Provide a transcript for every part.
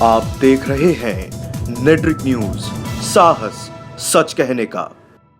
आप देख रहे हैं नेट्रिक न्यूज, साहस सच कहने का।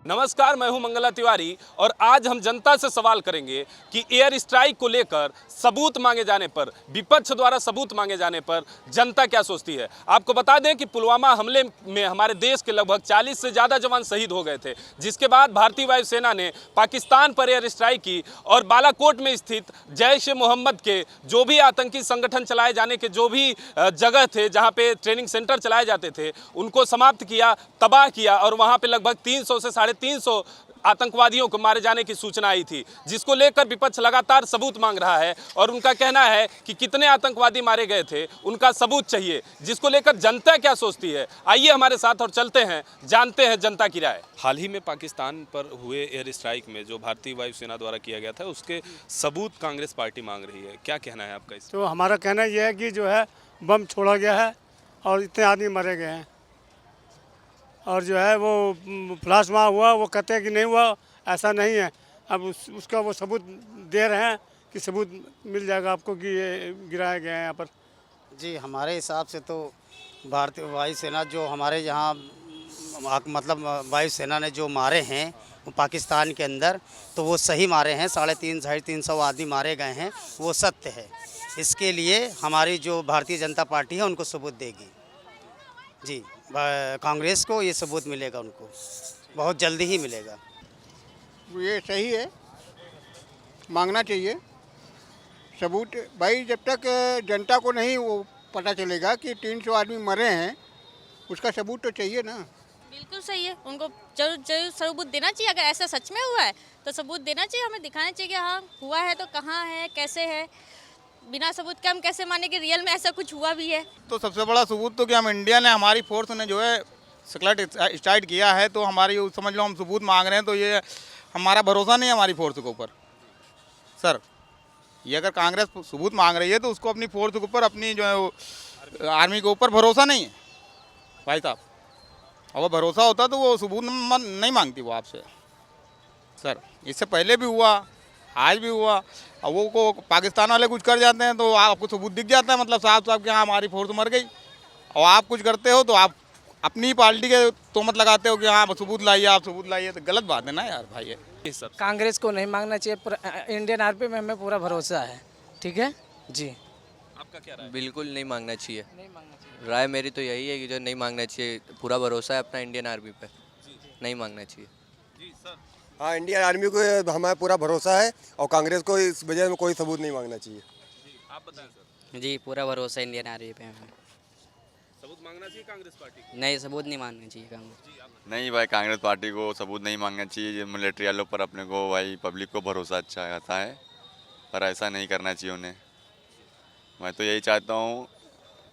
नमस्कार, मैं हूं मंगला तिवारी और आज हम जनता से सवाल करेंगे कि एयर स्ट्राइक को लेकर सबूत मांगे जाने पर, विपक्ष द्वारा सबूत मांगे जाने पर जनता क्या सोचती है। आपको बता दें कि पुलवामा हमले में हमारे देश के लगभग 40 से ज़्यादा जवान शहीद हो गए थे, जिसके बाद भारतीय वायुसेना ने पाकिस्तान पर एयर स्ट्राइक की और बालाकोट में स्थित जैश-ए-मोहम्मद के जो भी आतंकी संगठन चलाए जाने के जो भी जगह थे, जहाँ पे ट्रेनिंग सेंटर चलाए जाते थे, उनको समाप्त किया, तबाह किया और वहाँ पे लगभग 300 से 350 आतंकवादियों को मारे जाने की सूचना आई थी, जिसको लेकर विपक्ष लगातार सबूत मांग रहा है और उनका कहना है कि कितने आतंकवादी मारे गए थे, उनका सबूत चाहिए, जिसको लेकर जनता क्या सोचती है। आइए हमारे साथ और चलते हैं, जानते हैं जनता की राय। हाल ही में पाकिस्तान पर हुए एयर स्ट्राइक में जो भारतीय वायुसेना द्वारा किया गया था, उसके सबूत कांग्रेस पार्टी मांग रही है। क्या कहना है आपका इस? तो हमारा कहना यह है कि जो है बम छोड़ा गया है और इतने आदमी मारे गए हैं, और जो है वो फ्लाश वहाँ हुआ, वो कहते हैं कि नहीं हुआ, ऐसा नहीं है। अब उसका वो सबूत दे रहे हैं कि सबूत मिल जाएगा आपको कि ये गिराए गए हैं यहाँ पर। जी, हमारे हिसाब से तो भारतीय वायुसेना जो हमारे यहाँ मतलब वायुसेना ने जो मारे हैं वो पाकिस्तान के अंदर, तो वो सही मारे हैं। 350-350 आदमी मारे गए हैं, वो सत्य है। इसके लिए हमारी जो भारतीय जनता पार्टी है उनको सबूत देगी। जी, कांग्रेस को ये सबूत मिलेगा, उनको बहुत जल्दी ही मिलेगा। ये सही है, मांगना चाहिए सबूत भाई। जब तक जनता को नहीं वो पता चलेगा कि 300 आदमी मरे हैं, उसका सबूत तो चाहिए ना। बिल्कुल सही है, उनको जरूर सबूत देना चाहिए। अगर ऐसा सच में हुआ है तो सबूत देना चाहिए, हमें दिखाना चाहिए कि हाँ हुआ है, तो कहाँ है, कैसे है। बिना सबूत के हम कैसे माने कि रियल में ऐसा कुछ हुआ भी है। तो सबसे बड़ा सबूत तो कि हम इंडिया ने, हमारी फोर्स ने जो है सेटेलाइट स्टार्ट किया है, तो हमारी समझ लो हम सबूत मांग रहे हैं, तो ये हमारा भरोसा नहीं है हमारी फोर्स के ऊपर। सर, ये अगर कांग्रेस सबूत मांग रही है तो उसको अपनी फोर्स के ऊपर, अपनी जो है आर्मी के ऊपर भरोसा नहीं है भाई साहब। और वो भरोसा होता तो वो सबूत नहीं मांगती वो आपसे। सर, इससे पहले भी हुआ, आज भी हुआ। और वो को पाकिस्तान वाले कुछ कर जाते हैं तो आपको सबूत दिख जाता है, मतलब साहब कि हाँ हमारी फोर्स मर गई। और आप कुछ करते हो तो आप अपनी पार्टी के तोहमत लगाते हो कि हाँ सबूत लाइए, आप सबूत लाइए, तो गलत बात है ना यार भाई। ये सर, कांग्रेस को नहीं मांगना चाहिए। इंडियन आर्मी में हमें पूरा भरोसा है। ठीक है जी, आपका क्या राय? बिल्कुल नहीं मांगना चाहिए। राय मेरी तो यही है कि जो नहीं मांगना चाहिए। पूरा भरोसा है अपना इंडियन आर्मी पे, नहीं मांगना चाहिए। जी सर। हाँ, इंडियन आर्मी को हमारा पूरा भरोसा है और कांग्रेस को इस वजह में कोई सबूत नहीं मांगना चाहिए। आप बताएं सर। जी, पूरा भरोसा इंडियन आर्मी पे हमें। सबूत मांगना चाहिए कांग्रेस पार्टी को? नहीं, सबूत नहीं मांगना चाहिए कांग्रेस। नहीं भाई, कांग्रेस पार्टी को सबूत नहीं मांगना चाहिए। मिलिट्री वालों पर अपने को, भाई पब्लिक को भरोसा अच्छा आता है, पर ऐसा नहीं करना चाहिए उन्हें। मैं तो यही चाहता हूँ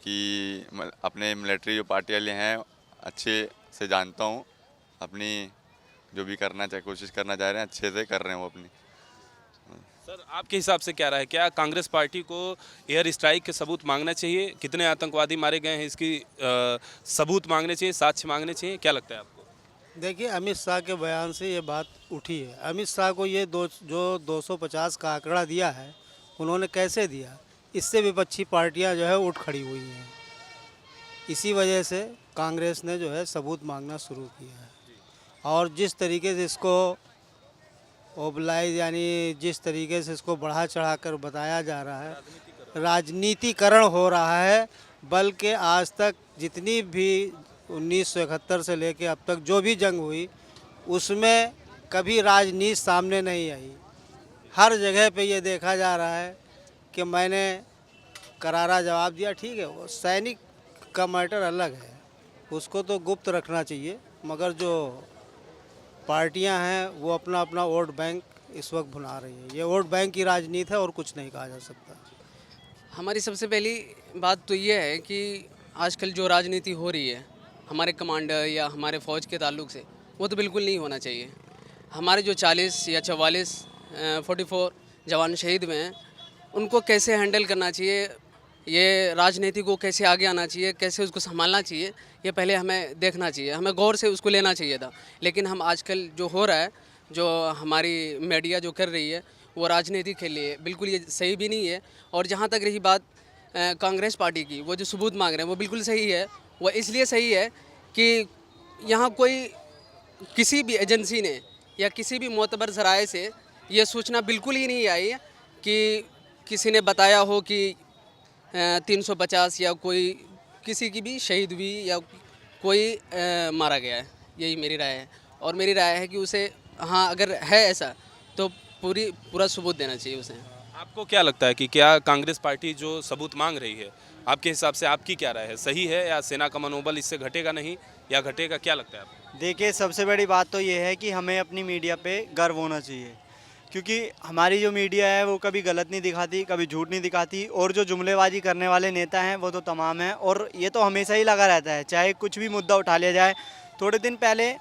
कि अपने मिलिट्री जो पार्टी वाले हैं अच्छे से जानता हूँ, अपनी जो भी करना चाहे, कोशिश करना चाह रहे हैं, अच्छे से कर रहे हैं वो अपनी। सर, आपके हिसाब से क्या राय है? क्या कांग्रेस पार्टी को एयर स्ट्राइक के सबूत मांगना चाहिए? कितने आतंकवादी मारे गए हैं इसकी सबूत मांगने चाहिए, साक्ष्य मांगने चाहिए? क्या लगता है आपको? देखिए, अमित शाह के बयान से ये बात उठी है। अमित शाह को ये जो 250 का आंकड़ा दिया है, उन्होंने कैसे दिया? इससे विपक्षी पार्टियां जो है उठ खड़ी हुई हैं। इसी वजह से कांग्रेस ने जो है सबूत मांगना शुरू किया है। और जिस तरीके से इसको ओबलाइज, यानी जिस तरीके से इसको बढ़ा चढ़ा कर बताया जा रहा है, राजनीतिकरण हो रहा है। बल्कि आज तक जितनी भी 1971 से लेकर अब तक जो भी जंग हुई, उसमें कभी राजनीति सामने नहीं आई। हर जगह पे ये देखा जा रहा है कि मैंने करारा जवाब दिया। ठीक है, वो सैनिक का मैटर अलग है, उसको तो गुप्त रखना चाहिए, मगर जो पार्टियां हैं वो अपना अपना वोट बैंक इस वक्त भुना रही है। ये वोट बैंक की राजनीति है और कुछ नहीं कहा जा सकता। हमारी सबसे पहली बात तो ये है कि आजकल जो राजनीति हो रही है हमारे कमांडर या हमारे फ़ौज के ताल्लुक से, वो तो बिल्कुल नहीं होना चाहिए। हमारे जो 40 या 44 44 जवान शहीद हुए हैं, उनको कैसे हैंडल करना चाहिए, ये राजनीति को कैसे आगे आना चाहिए, कैसे उसको संभालना चाहिए, ये पहले हमें देखना चाहिए, हमें गौर से उसको लेना चाहिए था। लेकिन हम आजकल जो हो रहा है, जो हमारी मीडिया जो कर रही है, वो राजनीति के लिए बिल्कुल ये सही भी नहीं है। और जहाँ तक रही बात कांग्रेस पार्टी की वो जो सबूत मांग रहे हैं वो बिल्कुल सही है। वो इसलिए सही है कि यहाँ कोई किसी भी एजेंसी ने या किसी भी मोतबर ज़राए से ये सूचना बिल्कुल ही नहीं आई कि किसी ने बताया हो कि 350 या कोई किसी की भी शहीद हुई या कोई मारा गया है। यही मेरी राय है और मेरी राय है कि उसे हाँ अगर है ऐसा तो पूरा सबूत देना चाहिए उसे। आपको क्या लगता है कि क्या कांग्रेस पार्टी जो सबूत मांग रही है, आपके हिसाब से आपकी क्या राय है, सही है या सेना का मनोबल इससे घटेगा नहीं या घटेगा, क्या लगता है आपको? देखिए, सबसे बड़ी बात तो ये है कि हमें अपनी मीडिया पे गर्व होना चाहिए, क्योंकि हमारी जो मीडिया है वो कभी गलत नहीं दिखाती, कभी झूठ नहीं दिखाती, और जो जुमलेबाजी करने वाले नेता हैं वो तो तमाम हैं, और ये तो हमेशा ही लगा रहता है, चाहे कुछ भी मुद्दा उठा लिया जाए। थोड़े दिन पहले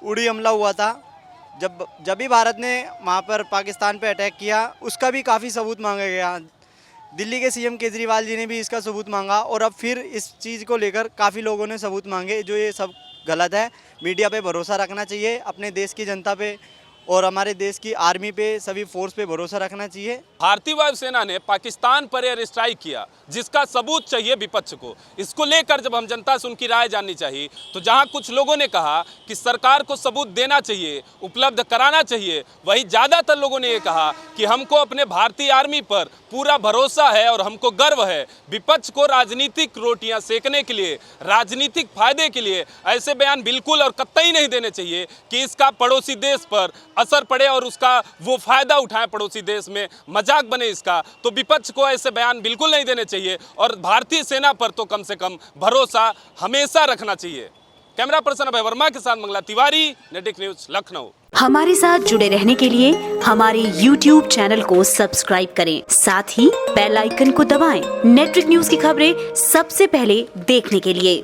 उड़ी हमला हुआ था, जब भी भारत ने वहाँ पर पाकिस्तान पे अटैक किया, उसका भी काफ़ी सबूत मांगा गया। दिल्ली के सीएम केजरीवाल जी ने भी इसका सबूत मांगा, और अब फिर इस चीज़ को लेकर काफ़ी लोगों ने सबूत मांगे। जो ये सब गलत है। मीडिया पे भरोसा रखना चाहिए, अपने देश की जनता पे और हमारे देश की आर्मी पे, सभी फोर्स पे भरोसा रखना चाहिए। भारतीय वायुसेना ने पाकिस्तान पर एयर स्ट्राइक किया, जिसका सबूत चाहिए विपक्ष को। इसको लेकर जब हम जनता से उनकी राय जाननी चाहिए, तो जहां कुछ लोगों ने कहा कि सरकार को सबूत देना चाहिए, उपलब्ध कराना चाहिए, वहीं ज़्यादातर लोगों ने ये कहा कि हमको अपने भारतीय आर्मी पर पूरा भरोसा है और हमको गर्व है। विपक्ष को राजनीतिक रोटियां सेकने के लिए, राजनीतिक फायदे के लिए ऐसे बयान बिल्कुल और कतई नहीं देने चाहिए कि इसका पड़ोसी देश पर असर पड़े और उसका वो फायदा उठाए, पड़ोसी देश में मजाक बने इसका। तो विपक्ष को ऐसे बयान बिल्कुल नहीं देने चाहिए और भारतीय सेना पर तो कम से कम भरोसा हमेशा रखना चाहिए। कैमरा पर्सन अभय वर्मा के साथ मंगला तिवारी, नेटिक न्यूज, लखनऊ। हमारे साथ जुड़े रहने के लिए हमारे YouTube चैनल को सब्सक्राइब करें, साथ ही बेल आइकन को दबाएं। नेटिक न्यूज की खबरें सबसे पहले देखने के लिए।